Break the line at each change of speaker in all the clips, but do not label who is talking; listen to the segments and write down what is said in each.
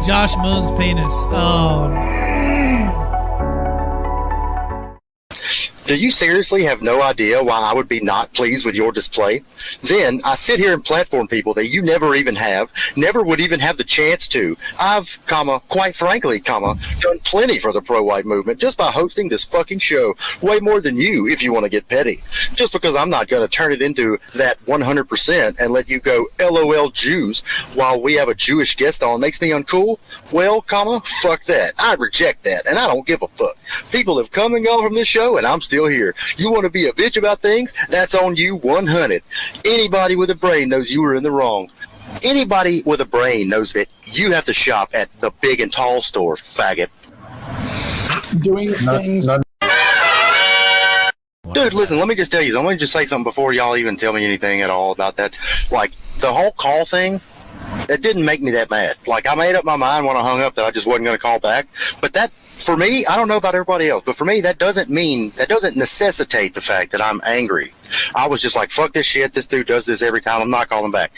Josh Moon's penis. Oh,
Do you seriously have no idea why I would be not pleased with your display? Then I sit here and platform people that you never even have, never would even have the chance to. I've, quite frankly, done plenty for the pro-white movement just by hosting this fucking show. Way more than you, if you want to get petty. Just because I'm not going to turn it into that 100% and let you go LOL Jews while we have a Jewish guest on makes me uncool? Well, fuck that. I reject that, and I don't give a fuck. People have come and gone from this show, and I'm still here. You want to be a bitch about things? That's on you 100. Anybody with a brain knows you were in the wrong. Anybody with a brain knows that you have to shop at the big and tall store, faggot.
Doing things...
Dude, listen, let me just tell you, let me just say something before y'all even tell me anything at all about that. Like, the whole call thing, it didn't make me that mad. Like, I made up my mind when I hung up that I just wasn't going to call back. But that, for me, I don't know about everybody else, but for me, that doesn't necessitate the fact that I'm angry. I was just like, fuck this shit, this dude does this every time, I'm not calling back.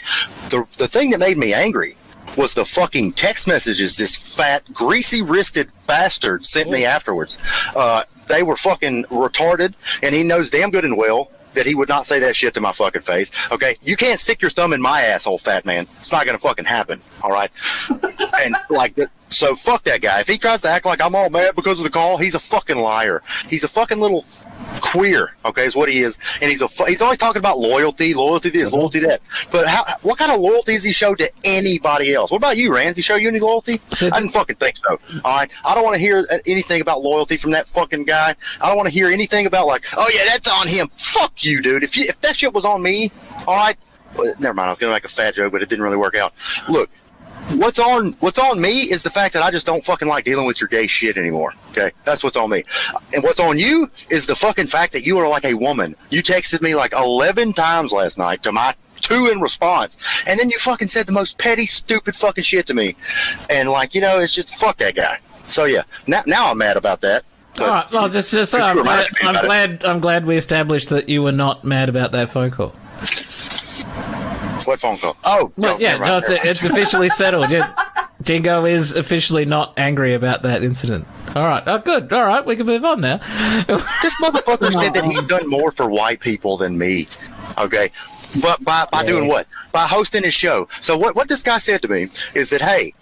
The thing that made me angry was the fucking text messages this fat, greasy-wristed bastard sent me afterwards. They were fucking retarded, and he knows damn good and well that he would not say that shit to my fucking face. Okay? You can't stick your thumb in my asshole, fat man. It's not gonna fucking happen. All right? And so fuck that guy. If he tries to act like I'm all mad because of the call, he's a fucking liar. He's a fucking little queer, okay, is what he is. And he's always talking about loyalty this, loyalty that. But what kind of loyalty has he showed to anybody else? What about you, Rand? Has he show you any loyalty? I didn't fucking think so. All right? I don't want to hear anything about loyalty from that fucking guy. I don't want to hear anything about like, oh yeah, that's on him. Fuck you, dude. If that shit was on me, all right, well, never mind. I was gonna make a fat joke, but it didn't really work out. Look, what's on me is the fact that I just don't fucking like dealing with your gay shit anymore. Okay, that's what's on me. And what's on you is the fucking fact that you are like a woman. You texted me like 11 times last night to my 2 in response, and then you fucking said the most petty, stupid fucking shit to me. And like, you know, it's just fuck that guy. So yeah, now I'm mad about that.
all right. Well, I'm glad we established that you were not mad about that phone call.
What phone call? Oh,
well,
no,
yeah,
right,
it's officially settled. Yeah. Dingo is officially not angry about that incident. All right. Oh, good. All right, we can move on now.
This motherfucker said that he's done more for white people than me. Okay, but by doing what? By hosting his show. So what this guy said to me is that, hey,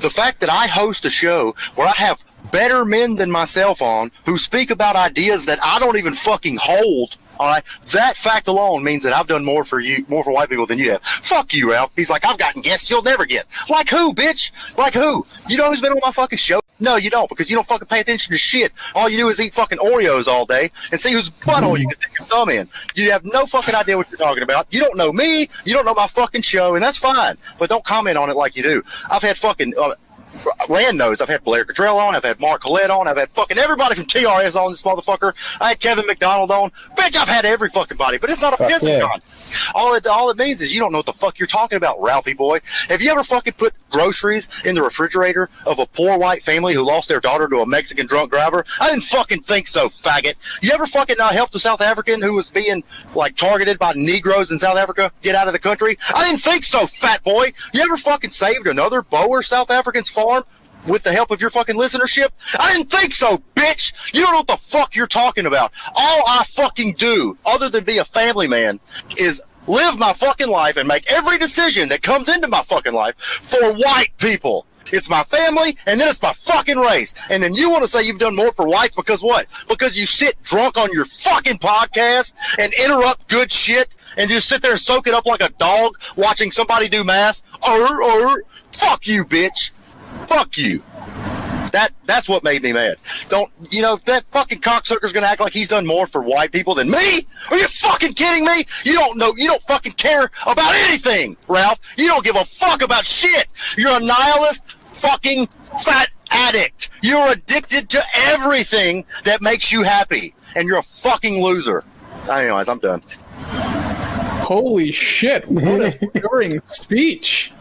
the fact that I host a show where I have better men than myself on who speak about ideas that I don't even fucking hold. All right, that fact alone means that I've done more for white people than you have. Fuck you, Ralph. He's like, I've gotten guests you'll never get. Like who, bitch? Like who? You know who's been on my fucking show? No, you don't, because you don't fucking pay attention to shit. All you do is eat fucking Oreos all day and see whose butthole you can stick your thumb in. You have no fucking idea what you're talking about. You don't know me. You don't know my fucking show, and that's fine. But don't comment on it like you do. I've had fucking... Rand knows I've had Blair Cottrell on, I've had Mark Collette on, I've had fucking everybody from TRS on this motherfucker. I had Kevin McDonald on. Bitch, I've had every fucking body, but it's not a pissing con. All it means is you don't know what the fuck you're talking about, Ralphie boy. Have you ever fucking put groceries in the refrigerator of a poor white family who lost their daughter to a Mexican drunk driver? I didn't fucking think so, faggot. You ever fucking helped a South African who was being like targeted by Negroes in South Africa get out of the country? I didn't think so, fat boy. You ever fucking saved another Boer South African's farm with the help of your fucking listenership? I didn't think so, bitch! You don't know what the fuck you're talking about. All I fucking do, other than be a family man, is live my fucking life and make every decision that comes into my fucking life for white people. It's my family, and then it's my fucking race. And then you want to say you've done more for whites because what? Because you sit drunk on your fucking podcast and interrupt good shit and just sit there and soak it up like a dog watching somebody do math? Fuck you, bitch. Fuck you. That's what made me mad. That fucking cocksucker's gonna act like he's done more for white people than me? Are you fucking kidding me? You don't fucking care about anything, Ralph. You don't give a fuck about shit. You're a nihilist fucking fat addict. You're addicted to everything that makes you happy. And you're a fucking loser. Anyways, I'm done.
Holy shit, what a stirring speech.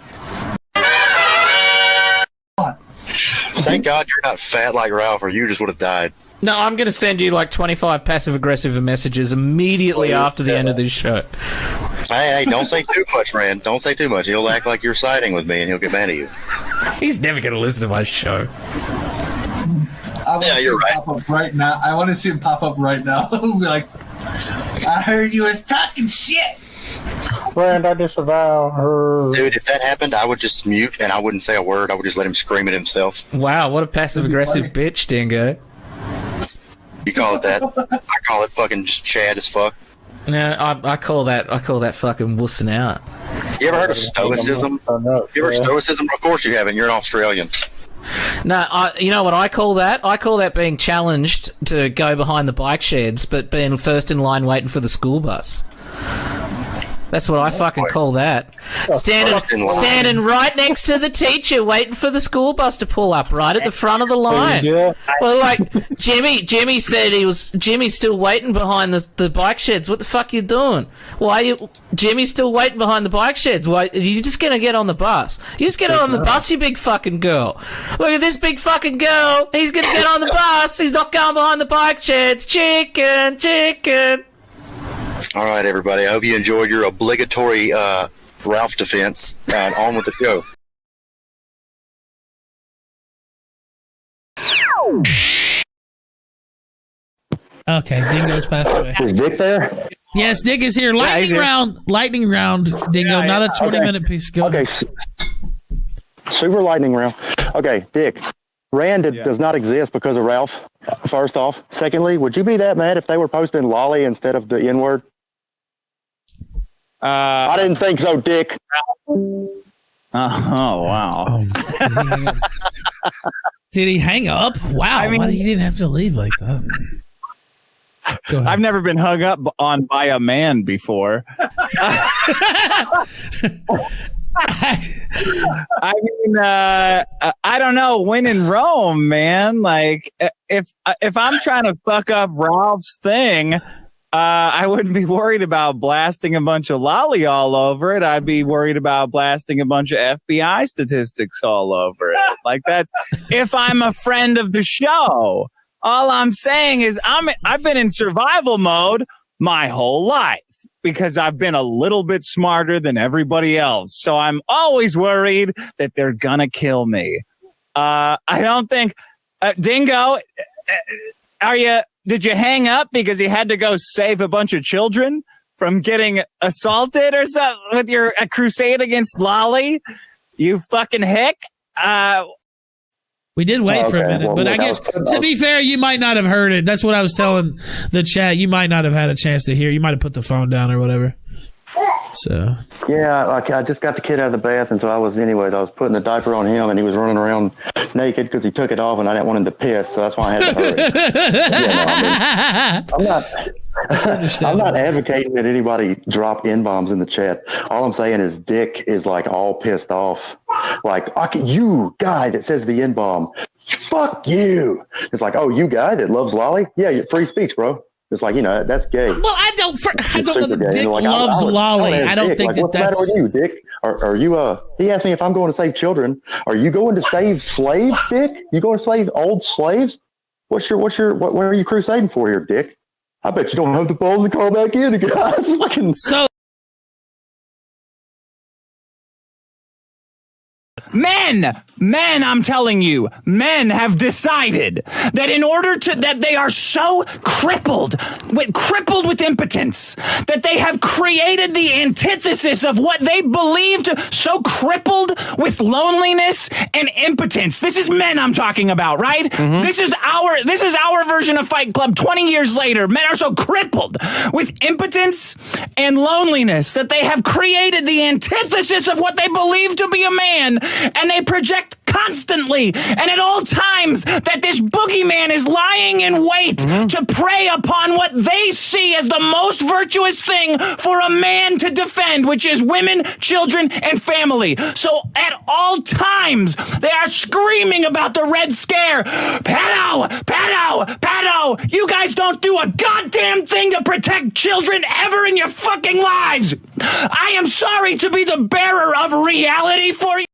Thank God you're not fat like Ralph, or you just would have died.
No, I'm going to send you like 25 passive-aggressive messages immediately after the end of this show.
Hey, don't say too much, Rand. Don't say too much. He'll act like you're siding with me, and he'll get mad at you.
He's never going to listen to my show.
You're right.
Pop up right now. I want to see him pop up right now. Be like, I heard you was talking shit.
Friend, I disavow her.
Dude, if that happened, I would just mute and I wouldn't say a word. I would just let him scream at himself.
Wow, what a passive-aggressive bitch, Dingo.
You call it that? I call it fucking just Chad as fuck.
No, I call that fucking wussing out.
You ever heard of stoicism? You ever heard of stoicism? Of course you haven't. You're an Australian.
No, you know what I call that? I call that being challenged to go behind the bike sheds, but being first in line waiting for the school bus. That's what I fucking call that. Standing right next to the teacher, waiting for the school bus to pull up, right at the front of the line. Well, like Jimmy said, Jimmy's still waiting behind the bike sheds. What the fuck are you doing? Jimmy's still waiting behind the bike sheds? Why? You're just gonna get on the bus. You just get on the bus, you big fucking girl. Look at this big fucking girl. He's gonna get on the bus. He's not going behind the bike sheds. Chicken.
All right, everybody. I hope you enjoyed your obligatory Ralph defense. On with the show.
Okay, Dingo's passed away.
Is Dick there?
Yes, Dick is here. Lightning round, Dingo. Not a 20-minute piece. Go
okay. Super lightning round. Okay, Dick. Rand does not exist because of Ralph, first off. Secondly, would you be that mad if they were posting lolly instead of the N-word? I didn't think so, Dick.
Oh, wow.
Did he hang up? Wow. I mean, he didn't have to leave like that. Go ahead.
I've never been hung up on by a man before. I mean, I don't know. When in Rome, man. Like, if I'm trying to fuck up Ralph's thing, I wouldn't be worried about blasting a bunch of lolly all over it. I'd be worried about blasting a bunch of FBI statistics all over it. Like, that's if I'm a friend of the show. All I'm saying is I've been in survival mode my whole life, because I've been a little bit smarter than everybody else. So I'm always worried that they're gonna kill me. I don't think Dingo, did you hang up because you had to go save a bunch of children from getting assaulted or something with your crusade against Lolly? You fucking hick.
We did wait for a minute, but I guess, to be fair, you might not have heard it. That's what I was telling the chat. You might not have had a chance to hear. You might have put the phone down or whatever. So
yeah, I just got the kid out of the bath, and so I was putting the diaper on him, and he was running around naked because he took it off, and I didn't want him to piss, so that's why I had to hurry. I'm not advocating that anybody drop N-bombs in the chat. All I'm saying is Dick is like all pissed off. Like, you guy that says the N-bomb, fuck you. It's like, oh, you guy that loves lolly? Yeah, free speech, bro. It's like, that's gay.
Well, I don't know that Dick loves lolly. I don't think
what's the matter with you, Dick? Are you, he asked me if I'm going to save children. Are you going to save slaves, Dick? You going to save old slaves? What are you crusading for here, Dick? I bet you don't have the balls to call back in, guys.
So,
Men, I'm telling you, men have decided that that they are so crippled with impotence, that they have created the antithesis of what they believed, so crippled with loneliness and impotence. This is men I'm talking about, right? Mm-hmm. This is our version of Fight Club 20 years later. Men are so crippled with impotence and loneliness that they have created the antithesis of what they believe to be a man. And they project constantly and at all times that this boogeyman is lying in wait to prey upon what they see as the most virtuous thing for a man to defend, which is women, children, and family. So at all times, they are screaming about the Red Scare. Pedo! Pedo! Pedo! You guys don't do a goddamn thing to protect children ever in your fucking lives! I am sorry to be the bearer of reality for you.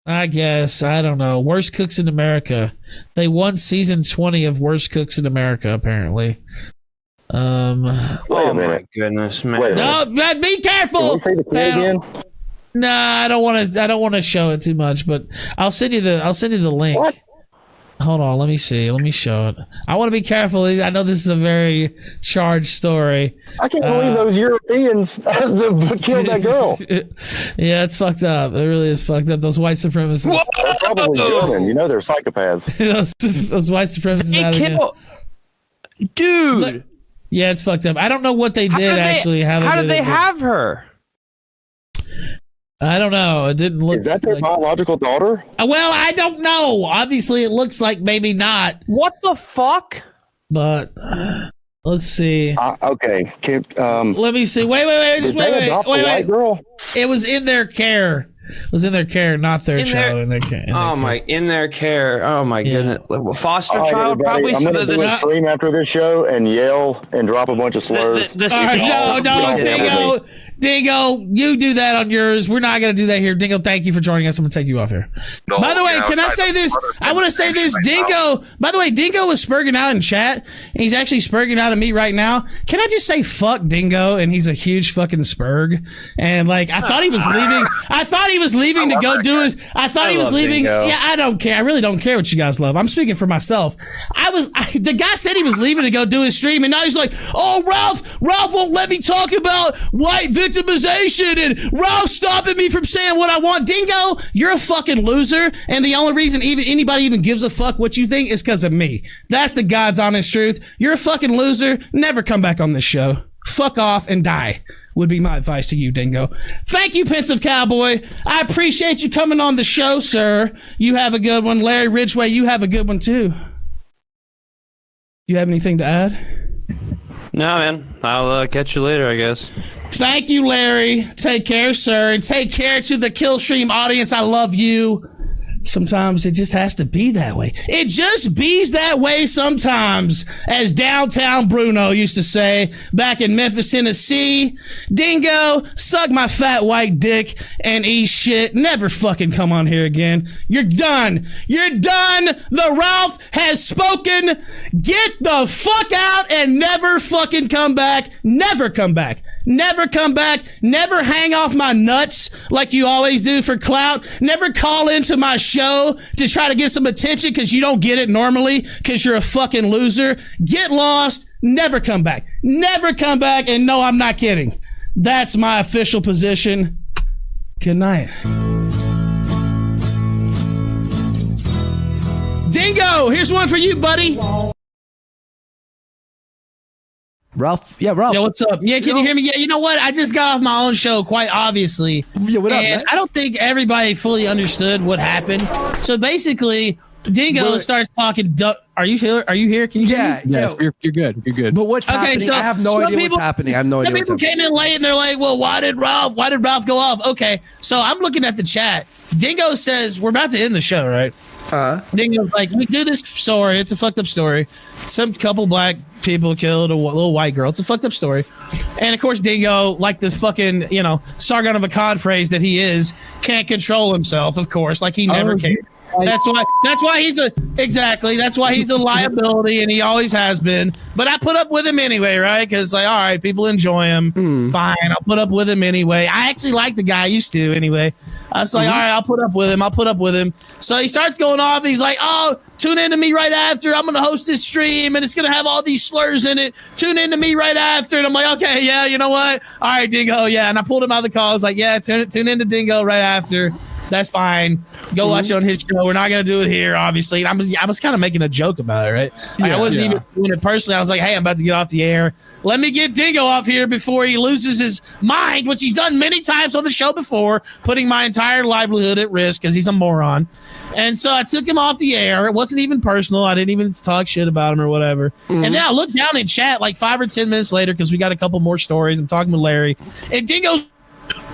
I guess. I don't know. Worst Cooks in America. They won season 20 of Worst Cooks in America, apparently.
Wait a minute.
My goodness, man.
No, be careful.
Can we see the kid again?
Nah, I don't want to show it too much, but I'll send you the link.
What?
Hold on, let me see. Let me show it. I want to be careful. I know this is a very charged story.
I can't believe those Europeans killed that girl.
Yeah, it's fucked up. It really is fucked up. Those white supremacists.
They're probably German. You know they're psychopaths.
those white supremacists. Out again.
Dude.
Yeah, it's fucked up. I don't know what they did actually.
How did they have her?
I don't know. It didn't look.
Is that their biological daughter?
Well, I don't know. Obviously, it looks like maybe not.
What the fuck?
But let's see.
Okay.
Let me see. Wait. Just wait.
Girl?
It was in their care. It was in their care, not their child. In their care.
In their care. Oh my goodness. Foster child,
everybody,
probably.
I'm going to do a stream after this show and yell and drop a bunch of slurs.
No, Dingo, you do that on yours. We're not going to do that here. Dingo, thank you for joining us. I'm going to take you off here. No, by the way, can I say this? I want to say this. Dingo, by the way, Dingo was spurging out in chat. And he's actually spurging out of me right now. Can I just say fuck Dingo? And he's a huge fucking spurg. And I thought he was leaving. I thought he was leaving to go do his. I thought he was leaving. Dingo. Yeah, I don't care. I really don't care what you guys love. I'm speaking for myself. The guy said he was leaving to go do his stream. And now he's like, oh, Ralph won't let me talk about white victimization and Ralph stopping me from saying what I want. Dingo, you're a fucking loser, and the only reason anybody even gives a fuck what you think is because of me. That's the God's honest truth. You're a fucking loser. Never come back on this show. Fuck off and die would be my advice to you, Dingo. Thank you, Pensive Cowboy. I appreciate you coming on the show, sir. You have a good one. Larry Ridgway, you have a good one too. Do you have anything to add?
No, man. I'll catch you later, I guess.
Thank you, Larry. Take care, sir. And take care to the Killstream audience. I love you. Sometimes it just has to be that way. It just bees that way sometimes, as Downtown Bruno used to say back in Memphis, Tennessee. Dingo, suck my fat white dick and eat shit. Never fucking come on here again. You're done. You're done. The Ralph has spoken. Get the fuck out and never fucking come back. Never come back. Never come back. Never hang off my nuts like you always do for clout. Never call into my show to try to get some attention because you don't get it normally because you're a fucking loser. Get lost. Never come back. Never come back. And no, I'm not kidding. That's my official position. Good night. Dingo, here's one for you, buddy.
Ralph. Yeah,
what's up? Yeah, can you hear me? Yeah, you know what? I just got off my own show, quite obviously.
Yeah, what up, man?
I don't think everybody fully understood what happened. So basically, Dingo starts talking. Are you here? Are you here? Can you hear me?
Yes, you're good. You're good. But what's happening? So I have no idea what's happening. I have no idea.
People came in late and they're like, "Well, why did Ralph go off?" Okay, so I'm looking at the chat. Dingo says we're about to end the show, right? Dingo's like, we do this story. It's a fucked up story. Some couple black people killed a little white girl. It's a fucked up story. And of course, Dingo, like the fucking, Sargon of Akkad phrase that he is, can't control himself, of course, like he never can. That's why he's a liability, and he always has been. But I put up with him anyway, right? Because all right, people enjoy him. Fine, I'll put up with him anyway. I actually like the guy. I used to anyway. I was like, all right, I'll put up with him. So he starts going off. He's like, oh, tune in to me right after. I'm going to host this stream, and it's going to have all these slurs in it. Tune in to me right after. And I'm like, okay, yeah, you know what? All right, Dingo, yeah. And I pulled him out of the call. I was like, yeah, tune in to Dingo right after. That's fine. Go watch it on his show. We're not going to do it here, obviously. And I was kind of making a joke about it, right? I wasn't even doing it personally. I was like, hey, I'm about to get off the air. Let me get Dingo off here before he loses his mind, which he's done many times on the show before, putting my entire livelihood at risk because he's a moron. And so I took him off the air. It wasn't even personal. I didn't even talk shit about him or whatever. And then I looked down in chat like 5 or 10 minutes later because we got a couple more stories. I'm talking with Larry. And Dingo's,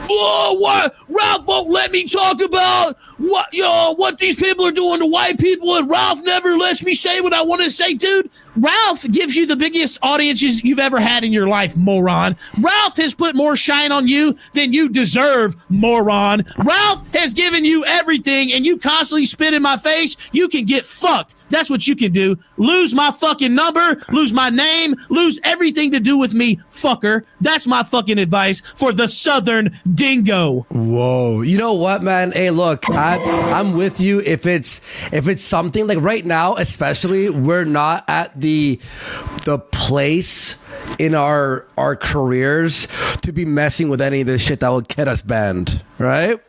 oh, what? Ralph won't let me talk about what these people are doing to white people, and Ralph never lets me say what I want to say. Dude, Ralph gives you the biggest audiences you've ever had in your life, moron. Ralph has put more shine on you than you deserve, moron. Ralph has given you everything, and you constantly spit in my face. You can get fucked,
That's what you can do. Lose my fucking number, lose my name, lose everything to do with me, fucker. That's my fucking advice for the Southern Dingo.
Whoa. You know what, man? Hey, look, I'm with you. If it's something like right now, especially, we're not at the place in our careers to be messing with any of this shit that will get us banned, right?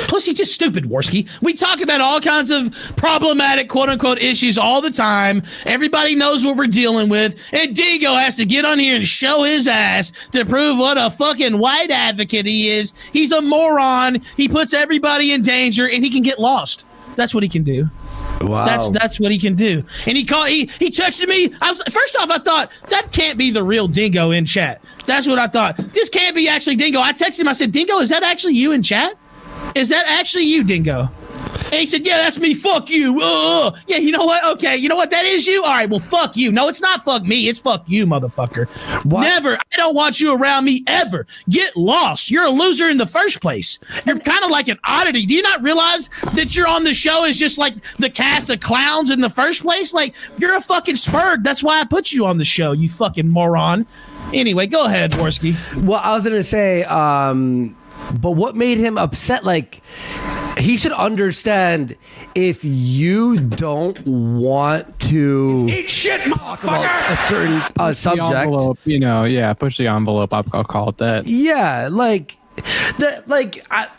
Plus, he's just stupid, Worski. We talk about all kinds of problematic, quote-unquote, issues all the time. Everybody knows what we're dealing with. And Dingo has to get on here and show his ass to prove what a fucking white advocate he is. He's a moron. He puts everybody in danger, and he can get lost. That's what he can do.
Wow.
That's what he can do. And he texted me. First off, I thought that can't be the real Dingo in chat. That's what I thought. This can't be actually Dingo. I texted him. I said, Dingo, is that actually you in chat? Is that actually you, Dingo? And he said, yeah, that's me. Fuck you. Yeah, you know what? Okay, you know what? That is you? All right, well, fuck you. No, it's not fuck me. It's fuck you, motherfucker. What? Never. I don't want you around me ever. Get lost. You're a loser in the first place. You're kind of like an oddity. Do you not realize that you're on the show is just like the cast of clowns in the first place? Like, you're a fucking spurg. That's why I put you on the show, you fucking moron. Anyway, go ahead, Worski.
Well, I was going to say, but what made him upset? Like, he should understand if you don't want to
eat shit,
talk about a certain subject.
The envelope, push the envelope. I'll call it that.
Yeah,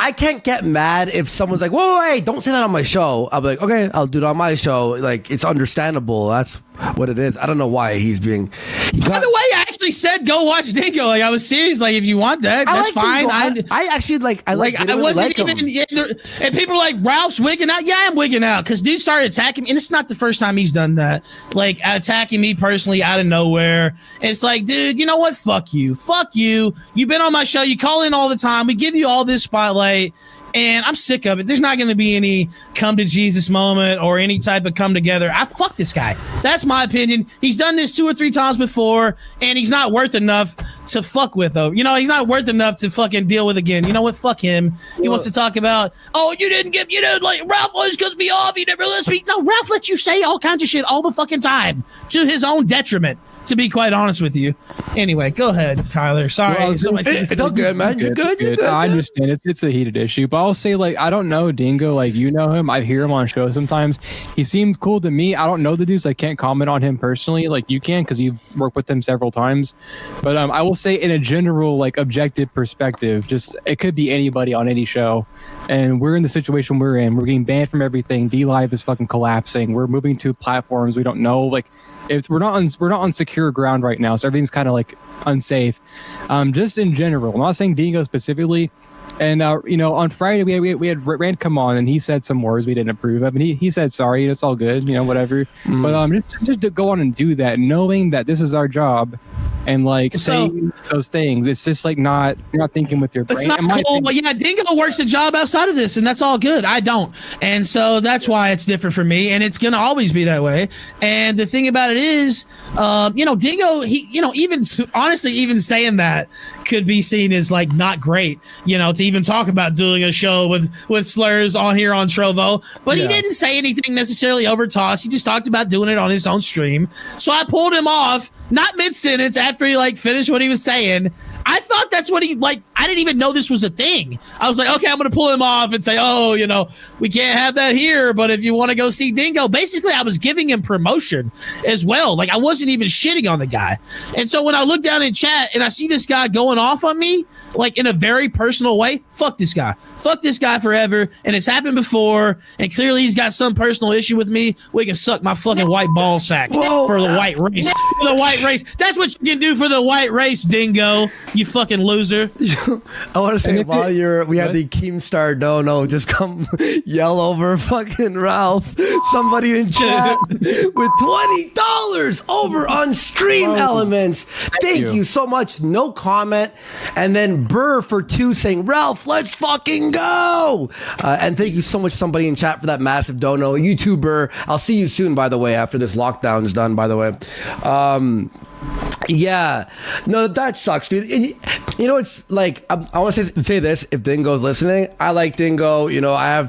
I can't get mad if someone's like, whoa, hey, don't say that on my show. I'll be like, okay, I'll do it on my show. Like, it's understandable. That's what it is. I don't know why he's being...
By the way, I actually said go watch Dingo. Like, I was serious. Like, if you want that, that's fine.
I actually like... I
wasn't even... And people were like, Ralph's wigging out. Yeah, I'm wigging out. Because dude started attacking me. And it's not the first time he's done that. Like, attacking me personally out of nowhere. And it's like, dude, you know what? Fuck you. Fuck you. You've been on my show. You call in all the time. We give you all this spotlight. And I'm sick of it. There's not going to be any come to Jesus moment or any type of come together. I fuck this guy. That's my opinion. He's done this 2 or 3 times before, and he's not worth enough to fuck with, though. You know, he's not worth enough to fucking deal with again. You know what? Fuck him. He wants to talk about, Ralph always cuts me off. He never lets me. No, Ralph lets you say all kinds of shit all the fucking time to his own detriment, to be quite honest with you. Anyway, go ahead, Kyler. Sorry.
Well, it's all good, man. You're good.
I understand. It's a heated issue. But I'll say, like, I don't know Dingo. Like, you know him. I hear him on shows sometimes. He seems cool to me. I don't know the dude, so I can't comment on him personally. Like, you can because you've worked with him several times. But I will say in a general, like, objective perspective, just it could be anybody on any show. And we're in the situation we're in. We're getting banned from everything. D-Live is fucking collapsing. We're moving to platforms we don't know. Like, if we're not on secure ground right now, so everything's kind of like unsafe. Just in general, I'm not saying Dingo specifically. And on Friday we had Rand come on and he said some words we didn't approve of, and he said sorry. It's all good, whatever. But just to go on and do that, knowing that this is our job, and like saying those things, it's just like you're not thinking with your brain.
It's not cool, but yeah, Dingo works a job outside of this, and that's all good. I don't, and so that's why it's different for me, and it's gonna always be that way. And the thing about it is, Dingo, even honestly, even saying that could be seen as like not great, to even talk about doing a show with slurs on here on Trovo. But he didn't say anything necessarily over toss. He just talked about doing it on his own stream. So I pulled him off, not mid-sentence, after he like finished what he was saying. I thought that's what he like. I didn't even know this was a thing. I was like, okay, I'm going to pull him off and say, we can't have that here. But if you want to go see Dingo, basically I was giving him promotion as well. Like I wasn't even shitting on the guy. And so when I look down in chat and I see this guy going off on me, like in a very personal way, fuck this guy. Fuck this guy forever. And it's happened before. And clearly he's got some personal issue with me. We can suck my fucking white ball sack for the white race. For the white race. That's what you can do for the white race, Dingo. You fucking loser.
I want to say while we had the Keemstar dono just come yell over fucking Ralph. Somebody in chat with $20 over on Stream Elements. Thank you so much. No comment. And then Burr for 2 saying, Ralph, let's fucking go. And thank you so much, somebody in chat, for that massive dono. You too, Burr. I'll see you soon, by the way, after this lockdown is done, by the way. Yeah, no, that sucks, dude. And you know, it's like I want to say this. If Dingo's listening, I like Dingo. You know, I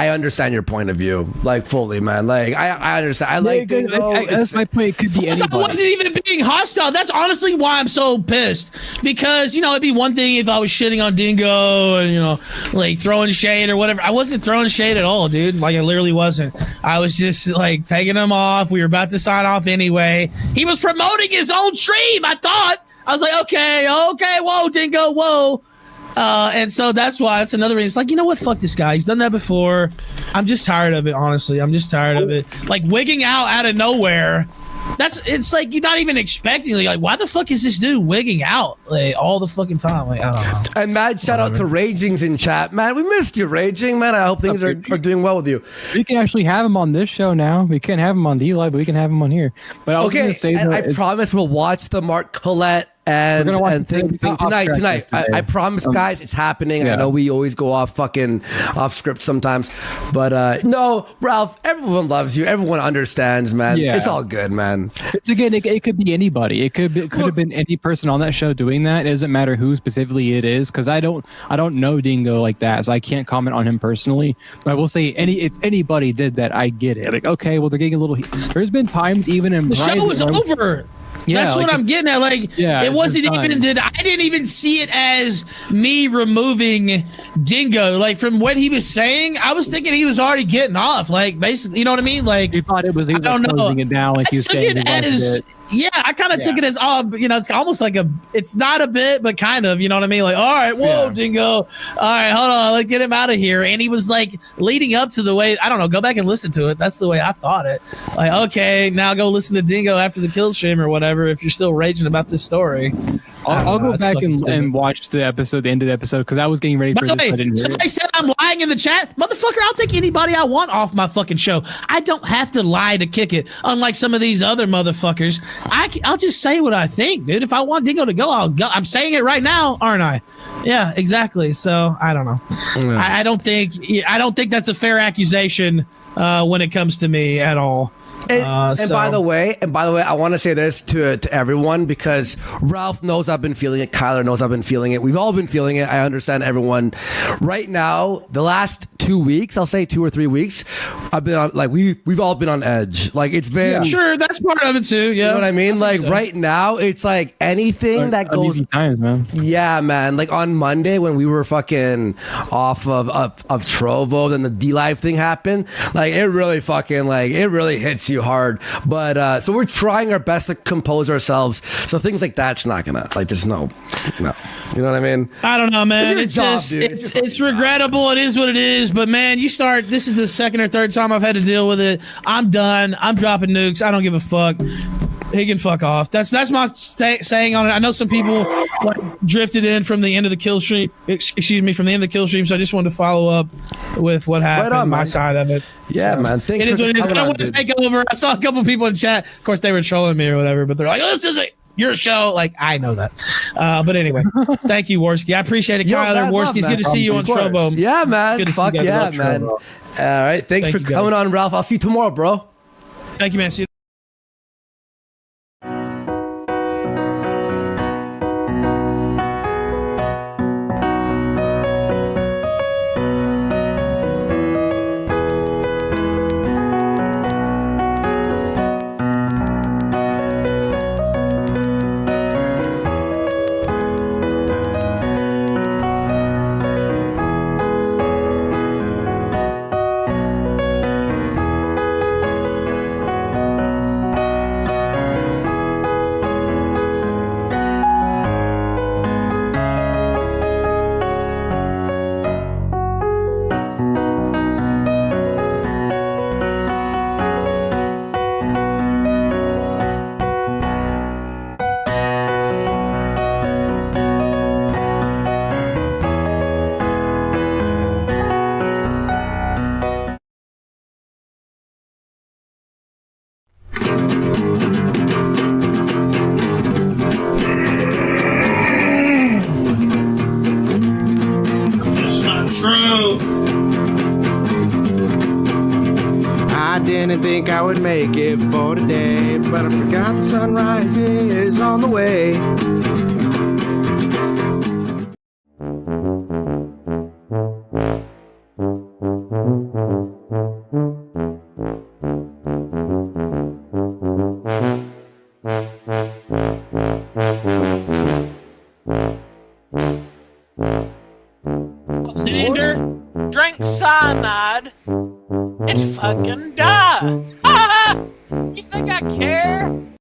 understand your point of view, like fully, man. Like I understand. I like Dingo.
That's my point. It could be anybody.
I wasn't even being hostile. That's honestly why I'm so pissed. Because, you know, it'd be one thing if I was shitting on Dingo and, you know, like throwing shade or whatever. I wasn't throwing shade at all, dude. Like, I literally wasn't. I was just like taking him off. We were about to sign off anyway. He was promoting his own stream. I thought. I was like, okay, whoa, Dingo, whoa. And so that's why it's another reason. It's like, you know what? Fuck this guy. He's done that before. I'm just tired of it, honestly. I'm just tired of it. Like wigging out of nowhere. It's like you're not even expecting. Like, why the fuck is this dude wigging out like all the fucking time? Like, I don't know.
And mad shout out to Raging's in chat, man. We missed you, Raging, man. I hope things are doing well with you.
We can actually have him on this show now. We can't have him on D-Live, but we can have him on here. But I was gonna say,
and I promise we'll watch the Mark Collette and thing tonight. I promise, guys, it's happening. Yeah. I know we always go off script sometimes, but no, Ralph, everyone loves you. Everyone understands, man. Yeah. It's all good, man.
Again, it could be anybody. It could have been any person on that show doing that. It doesn't matter who specifically it is, because I don't know Dingo like that, so I can't comment on him personally. But I will say, if anybody did that, I get it. Like, okay, well, they're getting a little. There's been times even in
the show was over. Yeah, that's what I'm getting at. Like, it wasn't even that I didn't even see it as me removing Dingo. Like, from what he was saying, I was thinking he was already getting off. Like, basically, you know what I mean? Like,
you thought it was. He was closing it down, like you said.
Yeah, I kind of took it as, you know, it's almost like it's not a bit, but kind of, you know what I mean? Like, all right, whoa, Dingo. All right, hold on, let's get him out of here. And he was like leading up to the way, I don't know, go back and listen to it. That's the way I thought it. Like, okay, now go listen to Dingo after the kill stream or whatever if you're still raging about this story.
I'll go back and watch the end of the episode, because I was getting ready for this.
Somebody said I'm lying in the chat. Motherfucker, I'll take anybody I want off my fucking show. I don't have to lie to kick it, unlike some of these other motherfuckers. I'll just say what I think, dude. If I want Dingo to go, I'll go. I'm saying it right now, aren't I? Yeah, exactly. So I don't know. Yeah. I don't think that's a fair accusation when it comes to me at all.
And by the way, I want to say this to everyone, because Ralph knows I've been feeling it. Kyler knows I've been feeling it. We've all been feeling it. I understand everyone. Right now, the last 2 weeks, I'll say 2 or 3 weeks, I've been on, like, we've all been on edge. Like, it's been.
Yeah, sure, that's part of it too. Yeah,
you know what I mean? Like, right now, it's like anything that goes.
Easy times, man.
Yeah, man. Like on Monday when we were fucking off of Trovo, then the D-Live thing happened. Like, it really hits you hard. But so we're trying our best to compose ourselves, so things like that's not gonna, like, there's no, you know what I mean?
I don't know, man. It's regrettable. It is what it is. But man, this is the second or third time I've had to deal with it. I'm done. I'm dropping nukes. I don't give a fuck. He can fuck off. That's my saying on it. I know some people drifted in from the end of the kill stream. Excuse me, from the end of the kill stream. So I just wanted to follow up with what happened on my side of it.
Yeah,
so,
man. Thanks.
It is what it is. I don't want to take over. I saw a couple people in chat. Of course, they were trolling me or whatever, but they're like, "Oh, this isn't your show." Like, I know that. But anyway, thank you, Worski. I appreciate it. Kyler, Worski, it's good to see you on Trovo.
Yeah, man. Good to see you guys man. All right. Thanks for coming on, Ralph. I'll see you tomorrow, bro.
Thank you, man. See you.
I didn't think I would make it for today, but I forgot the sunrise is on the way.
Xander, drank cyanide and fucking died. You think I care?